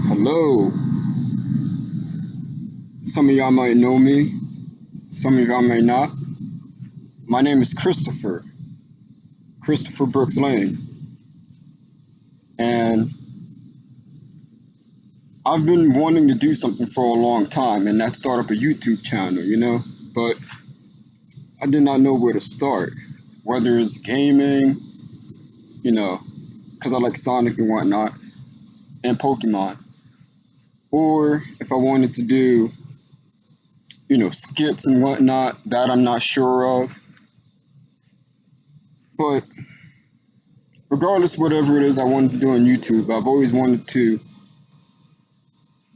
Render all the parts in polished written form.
Hello. Some of y'all might know me, some of y'all may not. My name is Christopher Brooks Lane, and I've been wanting to do something for a long time, and that's start up a YouTube channel, but I did not know where to start. Whether it's gaming, because I like Sonic and whatnot, and Pokemon, or if I wanted to do, skits and whatnot, that I'm not sure of. But regardless, whatever it is I wanted to do on YouTube, I've always wanted to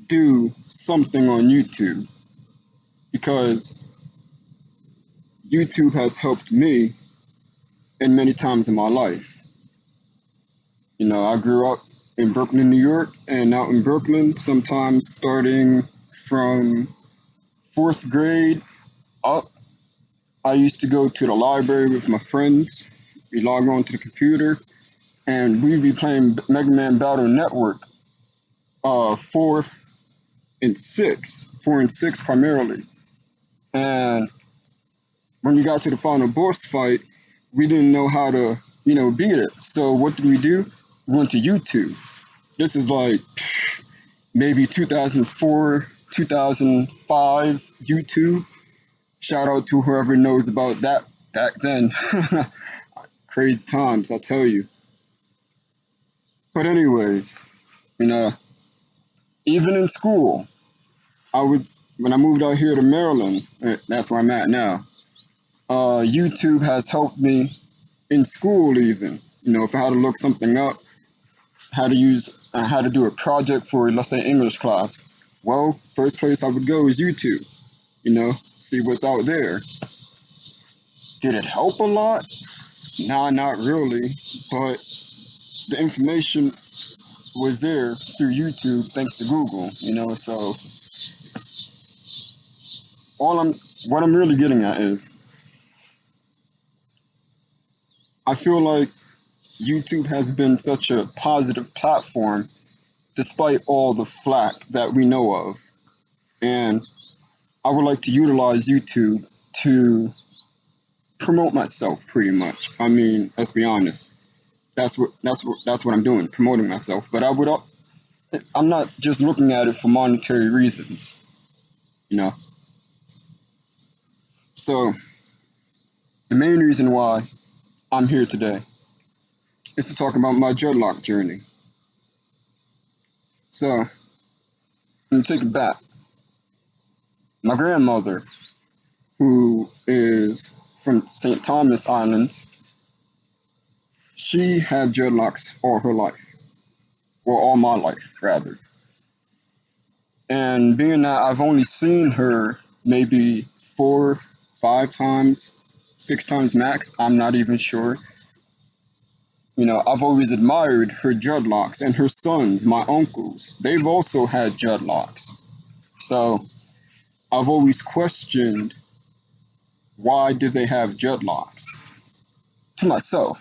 do something on YouTube because YouTube has helped me in many times in my life. I grew up in Brooklyn, New York, and out in Brooklyn, sometimes starting from fourth grade up, I used to go to the library with my friends. We log on to the computer, and we'd be playing Mega Man Battle Network, 4 and 6 primarily. And when we got to the final boss fight, we didn't know how to, beat it. So what did we do? We went to YouTube. This is like maybe 2004, 2005 YouTube. Shout out to whoever knows about that back then. Crazy times, I tell you. But anyways, even in school, when I moved out here to Maryland, that's where I'm at now. YouTube has helped me in school even. If I had to look something up, how to do a project for, let's say, English class. Well, first place I would go is YouTube, see what's out there. Did it help a lot? Nah, not really, but the information was there through YouTube thanks to Google, so what I'm really getting at is I feel like YouTube has been such a positive platform despite all the flack that we know of. And I would like to utilize YouTube to promote myself pretty much. I mean, let's be honest. That's what I'm doing, promoting myself. But I'm not just looking at it for monetary reasons. So the main reason why I'm here today is to talk about my dreadlock journey. So, let me take it back. My grandmother, who is from St. Thomas Islands, she had dreadlocks all her life, or all my life, rather. And being that I've only seen her maybe 4, 5 times, 6 times max, I'm not even sure. I've always admired her dreadlocks, and her sons, my uncles, they've also had dreadlocks. So I've always questioned, why did they have dreadlocks? To myself,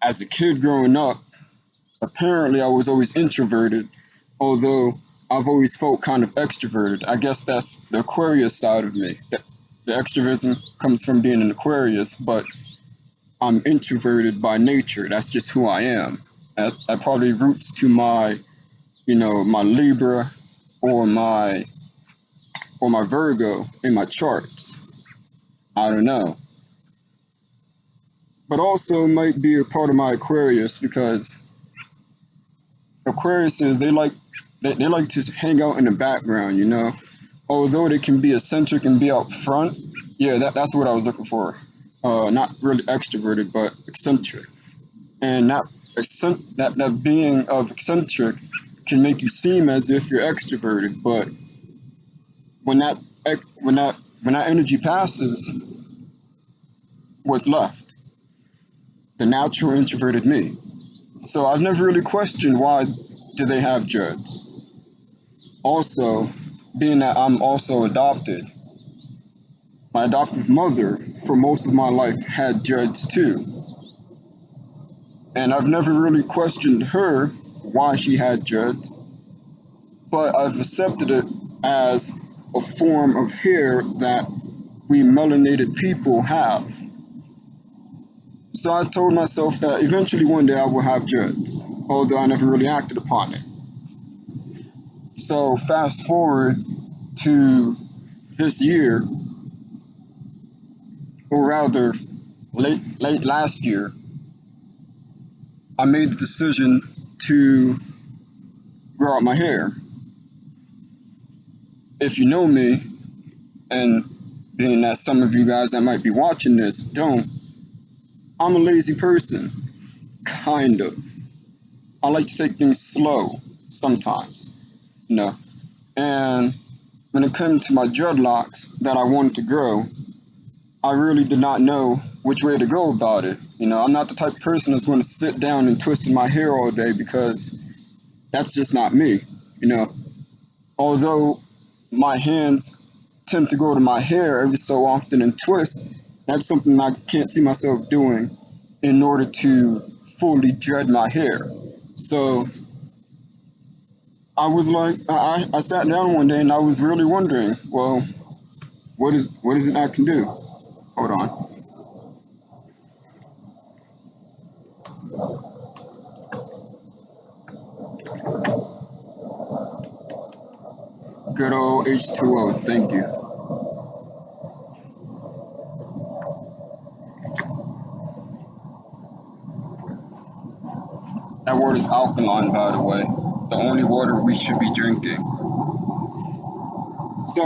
as a kid growing up, apparently I was always introverted, although I've always felt kind of extroverted. I guess that's the Aquarius side of me. The extroversion comes from being an Aquarius, but I'm introverted by nature. That's just who I am. That probably roots to my, my Libra or my Virgo in my charts. I don't know. But also might be a part of my Aquarius because Aquariuses, they like to hang out in the background, Although they can be eccentric and be out front. Yeah, that's what I was looking for. Not really extroverted, but eccentric. And that being of eccentric can make you seem as if you're extroverted, but when that energy passes, what's left? The natural introverted me. So I've never really questioned, why do they have dreads. Also, being that I'm also adopted, my adoptive mother for most of my life had dreads too. And I've never really questioned her why she had dreads, but I've accepted it as a form of hair that we melanated people have. So I told myself that eventually one day I will have dreads, although I never really acted upon it. So fast forward to this year, or rather late last year, I made the decision to grow out my hair. If you know me, and being that some of you guys that might be watching this don't, I'm a lazy person, kind of. I like to take things slow sometimes, you know. And when it came to my dreadlocks that I wanted to grow, I really did not know which way to go about it. You know, I'm not the type of person that's going to sit down and twist my hair all day because that's just not me, you know. Although my hands tend to go to my hair every so often and twist, that's something I can't see myself doing in order to fully dread my hair. So I was like, I sat down one day and I was really wondering, well, what is it I can do? Hold on. Good old H2O, thank you. That water is alkaline, by the way. The only water we should be drinking. So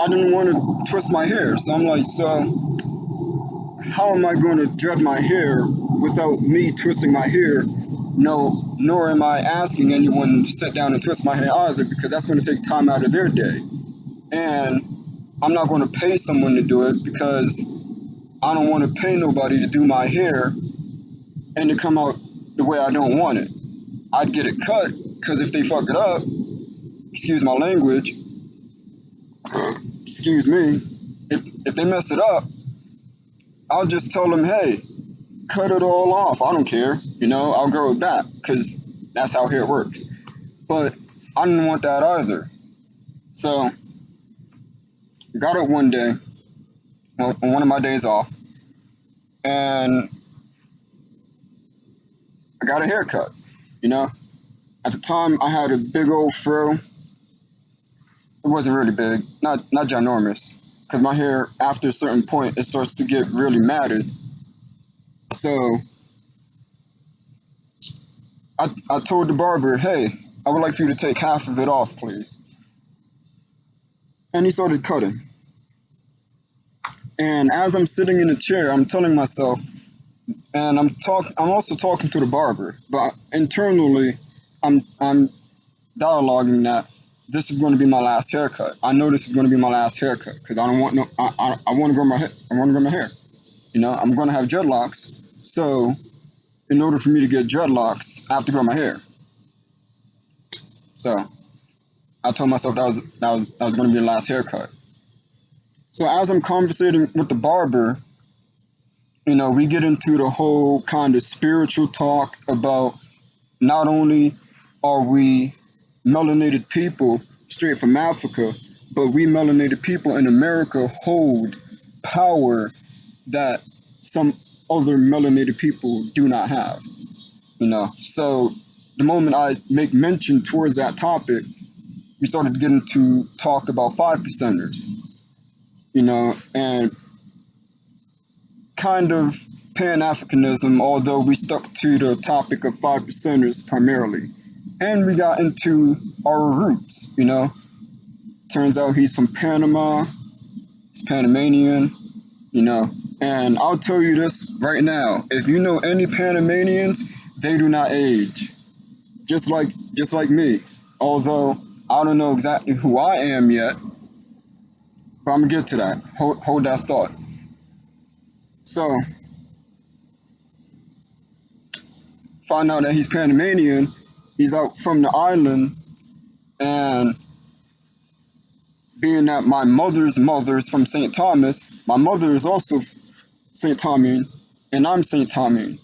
I didn't want to twist my hair, so I'm like, so how am I going to dread my hair without me twisting my hair? No, nor am I asking anyone to sit down and twist my hair either, because that's going to take time out of their day. And I'm not going to pay someone to do it because I don't want to pay nobody to do my hair and to come out the way I don't want it. I'd get it cut, because if they fuck it up, excuse my language, excuse me, if they mess it up, I'll just tell them, hey, cut it all off. I don't care. You know, I'll grow it back because that's how hair works. But I didn't want that either. So, got up one day, on one of my days off, and I got a haircut. You know, at the time I had a big old fro. It wasn't really big, not ginormous, because my hair after a certain point it starts to get really matted. So I told the barber, hey, I would like for you to take half of it off, please. And he started cutting. And as I'm sitting in a chair, I'm telling myself, and I'm also talking to the barber, but internally, I'm dialoguing that this is going to be my last haircut. I know this is going to be my last haircut because I don't want no. I want to grow my hair. I want to grow my hair. You know, I'm going to have dreadlocks. So, in order for me to get dreadlocks, I have to grow my hair. So, I told myself that was going to be the last haircut. So as I'm conversating with the barber, you know, we get into the whole kind of spiritual talk about not only are we melanated people straight from Africa, but we melanated people in America hold power that some other melanated people do not have, you know. So the moment I make mention towards that topic, we started getting to talk about 5%ers, you know, and kind of Pan-Africanism, although we stuck to the topic of 5%ers primarily. And we got into our roots, you know. Turns out he's from Panama, he's Panamanian, you know. And I'll tell you this right now, if you know any Panamanians, they do not age. Just like me. Although I don't know exactly who I am yet, but I'm gonna get to that. Hold that thought. So, find out that he's Panamanian, he's out from the island, and being that my mother's mother is from St. Thomas, my mother is also St. Thomian, and I'm St. Tommy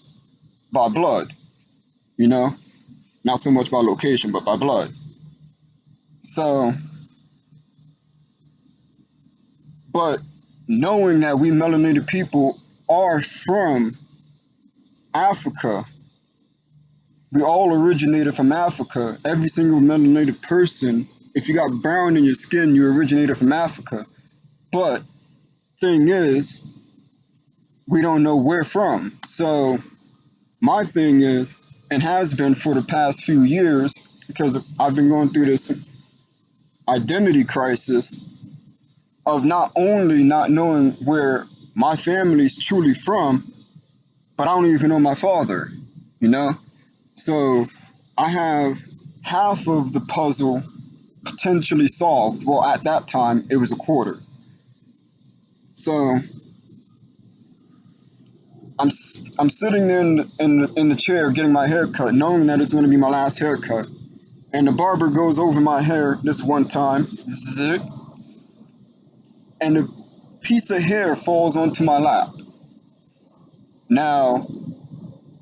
by blood, you know, not so much by location, but by blood. So, but knowing that we melanated people are from Africa, we all originated from Africa. Every single melanated person, if you got brown in your skin, you originated from Africa. But thing is, we don't know where from. So my thing is, and has been for the past few years, because I've been going through this identity crisis of not only not knowing where my family's truly from, but I don't even know my father, you know? So I have half of the puzzle potentially solved. Well, at that time, it was a quarter. So I'm sitting there in the chair getting my hair cut, knowing that it's going to be my last haircut. And the barber goes over my hair this one time, zit, and a piece of hair falls onto my lap. Now,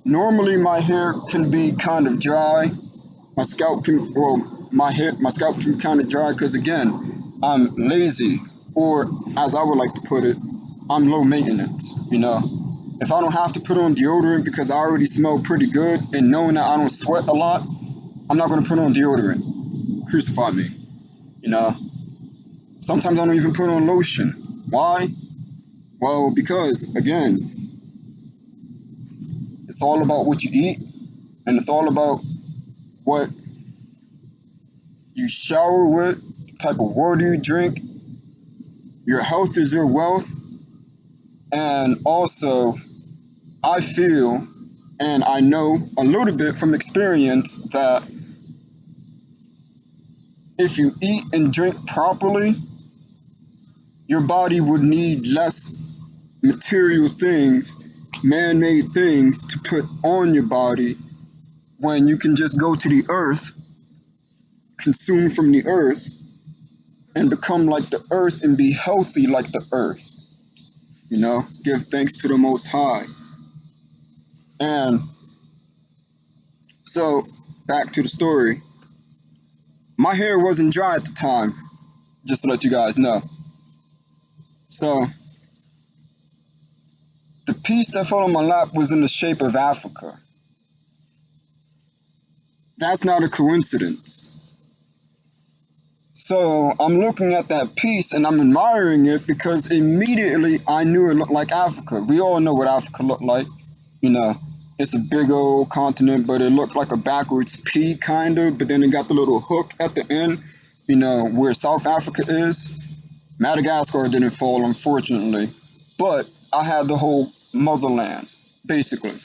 normally my hair can be kind of dry. My scalp can, well, my scalp can kind of dry because again, I'm lazy, or as I would like to put it, I'm low maintenance, you know. If I don't have to put on deodorant because I already smell pretty good, and knowing that I don't sweat a lot, I'm not going to put on deodorant. Crucify me, you know. Sometimes I don't even put on lotion. Why? Well, because again, it's all about what you eat, and it's all about what you shower with, the type of water you drink. Your health is your wealth. And also, I feel and I know a little bit from experience that if you eat and drink properly, your body would need less material things, man-made things to put on your body when you can just go to the earth, consume from the earth, and become like the earth and be healthy like the earth. You know, give thanks to the Most High. And so, back to the story. My hair wasn't dry at the time, just to let you guys know. So, the piece that fell on my lap was in the shape of Africa. That's not a coincidence. So, I'm looking at that piece and I'm admiring it because immediately I knew it looked like Africa. We all know what Africa looked like. You know, it's a big old continent, but it looked like a backwards P kind of, but then it got the little hook at the end, you know, where South Africa is. Madagascar didn't fall, unfortunately, but I had the whole motherland, basically.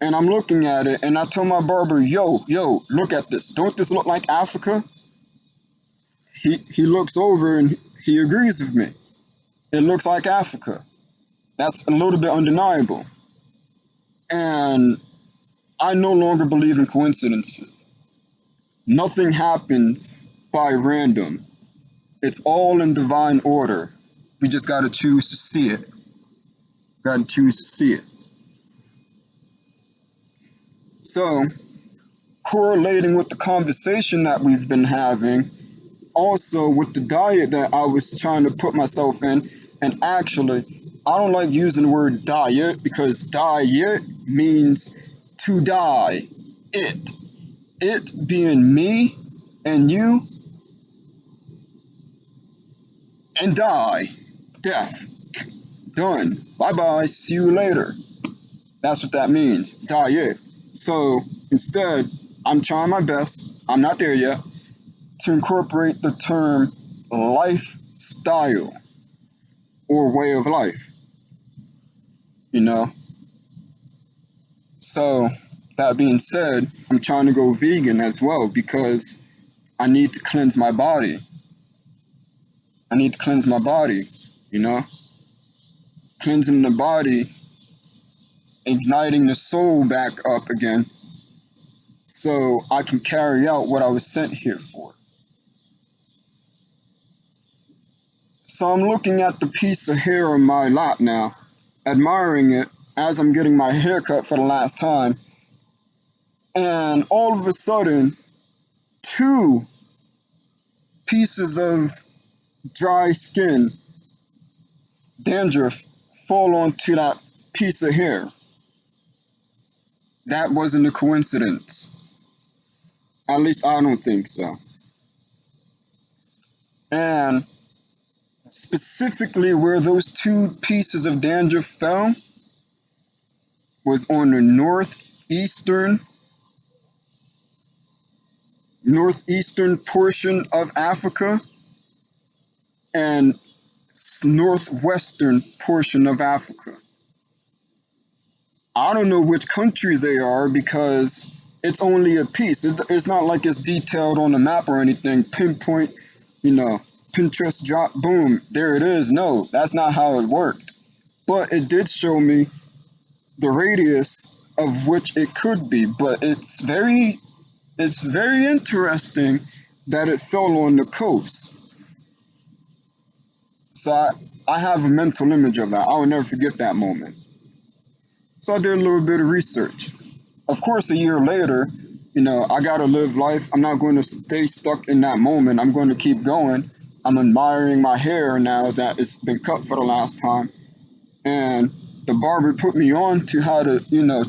And I'm looking at it, and I told my barber, yo, look at this. Don't this look like Africa? He looks over and he agrees with me. It looks like Africa. That's a little bit undeniable. And I no longer believe in coincidences. Nothing happens by random. It's all in divine order. We just got to choose to see it. Got to choose to see it. So, correlating with the conversation that we've been having, also with the diet that I was trying to put myself in, and actually, I don't like using the word diet because diet means to die. It being me and you and die. Death. Done. Bye-bye. See you later. That's what that means. Diet. So instead, I'm trying my best, I'm not there yet, to incorporate the term lifestyle or way of life. You know? So, that being said, I'm trying to go vegan as well because I need to cleanse my body. I need to cleanse my body, you know? Cleansing the body, igniting the soul back up again so I can carry out what I was sent here for. So I'm looking at the piece of hair on my lap now, admiring it, as I'm getting my hair cut for the last time. And all of a sudden, two pieces of dry skin, dandruff, fall onto that piece of hair. That wasn't a coincidence. At least I don't think so. And specifically where those two pieces of dandruff fell was on the northeastern portion of Africa and northwestern portion of Africa. I don't know which countries they are because it's only a piece. It's not like it's detailed on the map or anything. Pinpoint, Pinterest drop, boom, there it is. No, that's not how it worked. But it did show me the radius of which it could be. But it's very interesting that it fell on the coast. So I have a mental image of that. I will never forget that moment. So I did a little bit of research. Of course, a year later, I gotta live life. I'm not going to stay stuck in that moment. I'm going to keep going. I'm admiring my hair now that it's been cut for the last time. And the barber put me on to how to,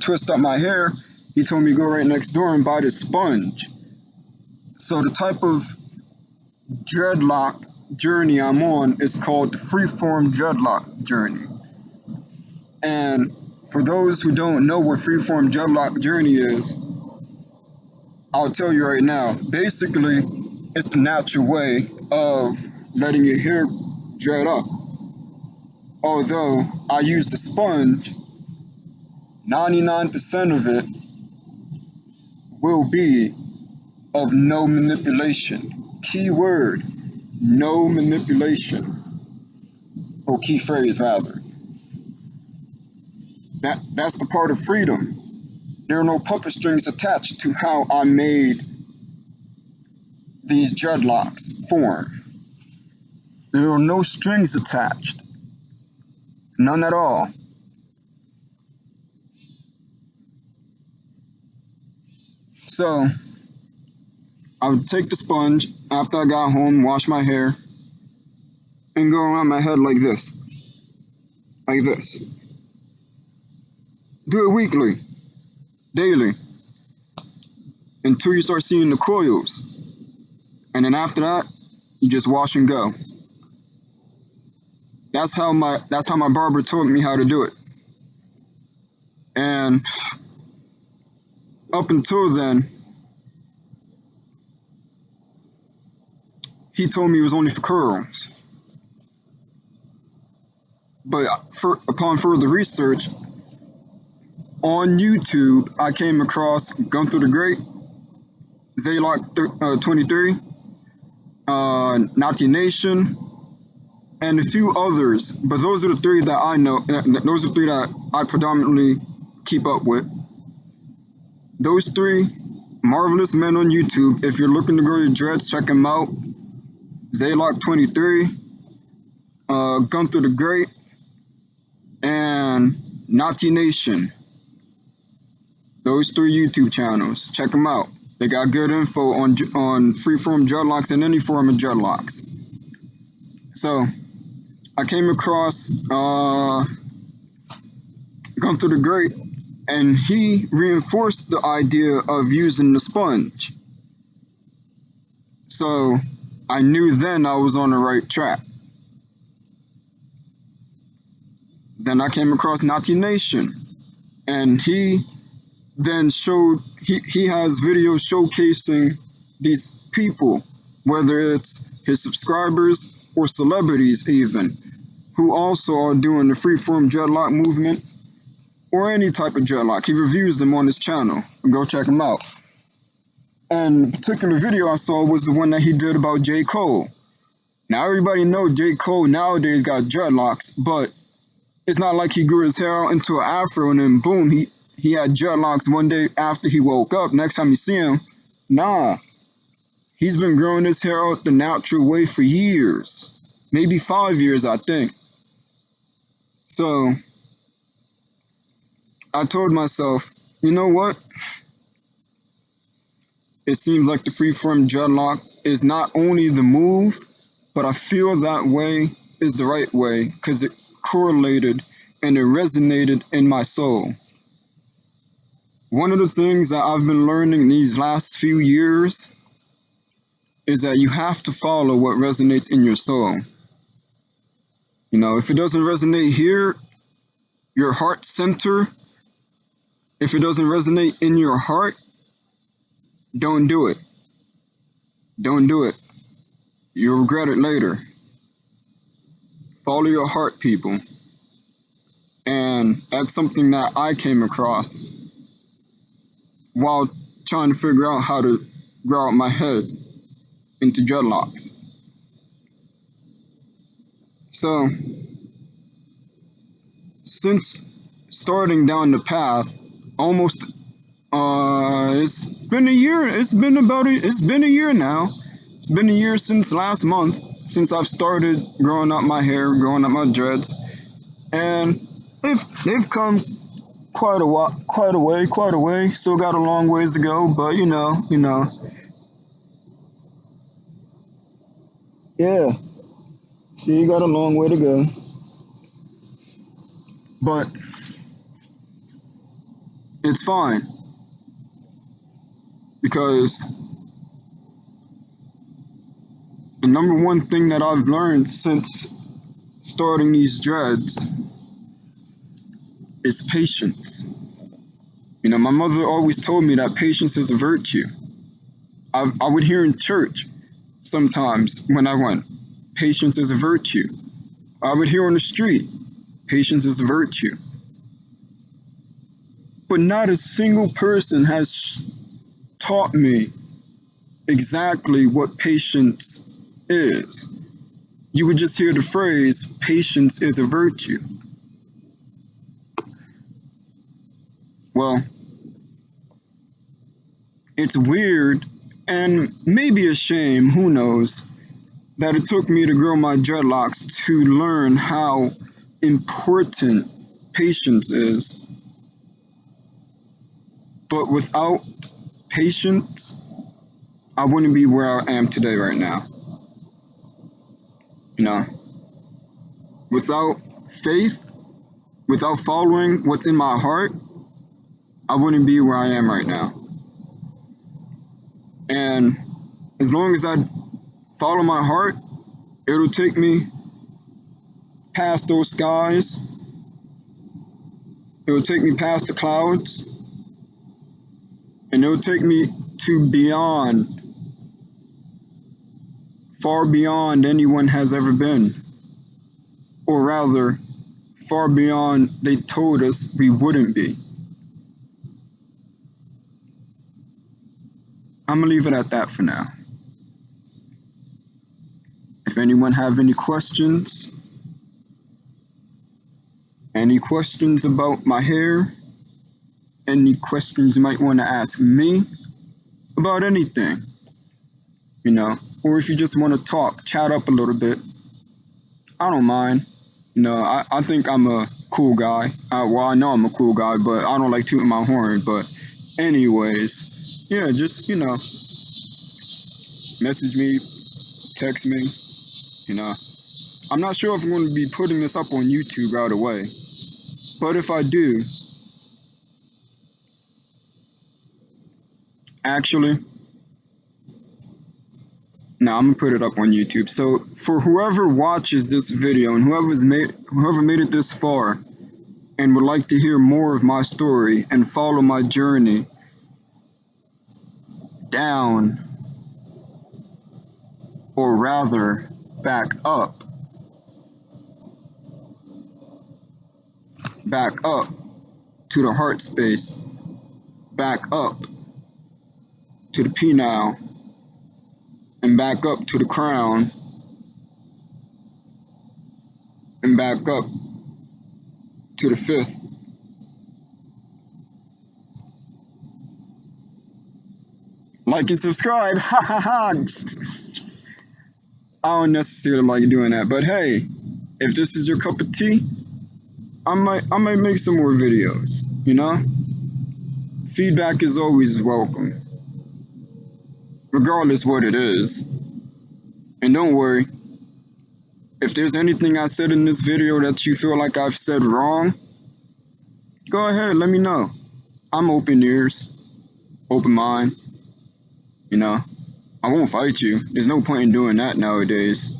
twist up my hair. He told me to go right next door and buy this sponge. So the type of dreadlock journey I'm on is called the freeform dreadlock journey. And for those who don't know what freeform dreadlock journey is, I'll tell you right now. Basically, it's the natural way of letting your hair dread up. Although I use the sponge, 99% of it will be of no manipulation. Key word, no manipulation. Or key phrase, rather. That's the part of freedom. There are no puppet strings attached to how I made these dreadlocks form. There are no strings attached. None at all. So, I would take the sponge after I got home, wash my hair, and go around my head like this. Like this. Do it weekly, daily, until you start seeing the coils. And then after that, you just wash and go. That's how my barber taught me how to do it. And up until then, he told me it was only for curls. But upon further research, on YouTube, I came across Gunther the Great, Zaylock 23, Nati Nation, and a few others. But those are the three that I know. Those are the three that I predominantly keep up with. Those three marvelous men on YouTube. If you're looking to grow your dreads, check them out. Zaylock 23, Gunther the Great, and Nati Nation. Those three YouTube channels. Check them out. They got good info on freeform dreadlocks and any form of dreadlocks. So, I came across Gunther the Great, and he reinforced the idea of using the sponge. So, I knew then I was on the right track. Then I came across Nati Nation, and he then showed, he has videos showcasing these people, whether it's his subscribers or celebrities even, who also are doing the freeform dreadlock movement or any type of dreadlock. He reviews them on his channel. Go check him out. And the particular video I saw was the one that he did about J. Cole. Now everybody knows J. Cole nowadays got dreadlocks, but it's not like he grew his hair out into an afro and then boom, he had dreadlocks one day after he woke up. Next time you see him, nah. He's been growing his hair out the natural way for years. Maybe 5 years, I think. So, I told myself, you know what? It seems like the freeform dreadlock is not only the move, but I feel that way is the right way because it correlated and it resonated in my soul. One of the things that I've been learning these last few years is that you have to follow what resonates in your soul. You know, if it doesn't resonate here, your heart center, if it doesn't resonate in your heart, don't do it. Don't do it. You'll regret it later. Follow your heart, people. And that's something that I came across while trying to figure out how to grow out my head into dreadlocks. So, since starting down the path, almost it's been a year. It's been a year now. It's been a year since last month since I've started growing up my hair, growing up my dreads, and they've come quite a way. Still got a long ways to go, but you know, yeah. See, you got a long way to go, but it's fine because the number one thing that I've learned since starting these dreads is patience. You know, my mother always told me that patience is a virtue. I would hear in church sometimes when I went, patience is a virtue. I would hear on the street, patience is a virtue. But not a single person has taught me exactly what patience is. You would just hear the phrase, patience is a virtue. Well, it's weird and maybe a shame, who knows, that it took me to grow my dreadlocks to learn how important patience is. But without patience, I wouldn't be where I am today right now. You know, without faith, without following what's in my heart, I wouldn't be where I am right now. And as long as I follow my heart, it'll take me past those skies. It will take me past the clouds. And it will take me to beyond, far beyond anyone has ever been. Or rather, far beyond they told us we wouldn't be. I'm gonna leave it at that for now. If anyone have any questions about my hair, any questions you might want to ask me about anything, you know, or if you just want to talk, chat up a little bit, I don't mind. You know, I think I'm a cool guy. Well, I know I'm a cool guy, but I don't like tooting my horn. But anyways, yeah, just, you know, message me, text me, you know. I'm not sure if I'm going to be putting this up on YouTube right away, but if I do, actually, no, I'm gonna put it up on YouTube. So for whoever watches this video and whoever made it this far and would like to hear more of my story and follow my journey down, or rather back up to the heart space, back up to the penile, and back up to the crown, and back up to the fifth. Like and subscribe. Ha ha ha. I don't necessarily like doing that, but hey, if this is your cup of tea, I might make some more videos. You know, feedback is always welcome, regardless what it is. And don't worry, if there's anything I said in this video that you feel like I've said wrong, go ahead, let me know. I'm open ears, open mind, you know. I won't fight you. There's no point in doing that nowadays.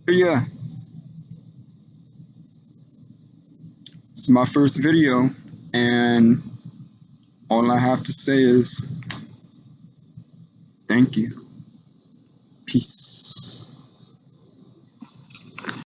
But yeah, it's my first video, and all I have to say is thank you. Peace.